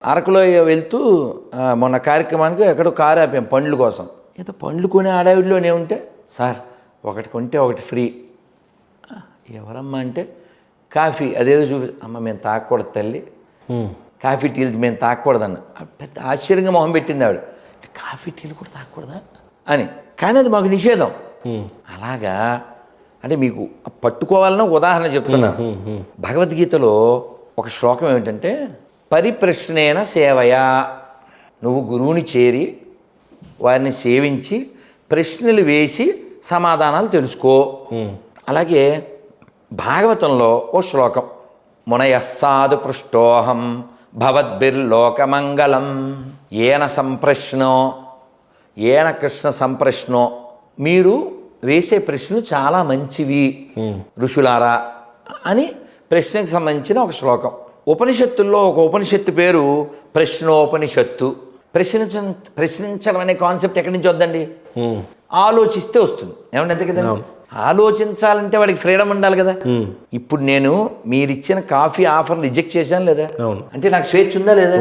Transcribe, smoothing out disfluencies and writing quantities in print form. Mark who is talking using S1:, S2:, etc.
S1: అరకులో వెళ్తూ మొన్న కార్యక్రమానికి ఎక్కడో కారు ఆపాం పండ్ల కోసం. ఏదో పండ్లు కొనే హడావిడిలోనే ఉంటే, సార్ ఒకటి కొంటే ఒకటి ఫ్రీ. ఎవరమ్మా అంటే కాఫీ అదేదో అమ్మ మేము తాగకూడదు తల్లి, కాఫీ టీలు మేము తాగకూడదన్న. పెద్ద ఆశ్చర్యంగా మొహం పెట్టింది ఆవిడ. కాఫీ టీలు కూడా తాగకూడదా అని. కానీ అది మాకు నిషేధం. అలాగా అంటే మీకు పట్టుకోవాలన్న ఉదాహరణ చెప్తున్నాను. భగవద్గీతలో ఒక శ్లోకం ఏమిటంటే, పరిప్రశ్నేన సేవయా, నువ్వు గురువుని చేరి వారిని సేవించి ప్రశ్నలు వేసి సమాధానాలు తెలుసుకో. అలాగే భాగవతంలో ఓ శ్లోకం, మునయస్సాధు పృష్టోహం భవద్భిర్లోకమంగళం ఏన సంప్రశ్నో ఏన కృష్ణ సంప్రశ్నో, మీరు వేసే ప్రశ్నలు చాలా మంచివి ఋషులారా అని ప్రశ్నకు సంబంధించిన ఒక శ్లోకం. ఉపనిషత్తుల్లో ఒక ఉపనిషత్తు పేరు ప్రశ్నోపనిషత్తు. ప్రశ్నించడం అనే కాన్సెప్ట్ ఎక్కడి నుంచి వద్దండి? ఆలోచిస్తే వస్తుంది. ఏమంటే అంతే కదా, ఆలోచించాలంటే వాడికి ఫ్రీడమ్ ఉండాలి కదా. ఇప్పుడు నేను మీరిచ్చిన కాఫీ ఆఫర్ రిజెక్ట్ చేశాను లేదా, అంటే నాకు స్వేచ్ఛ ఉందా లేదా?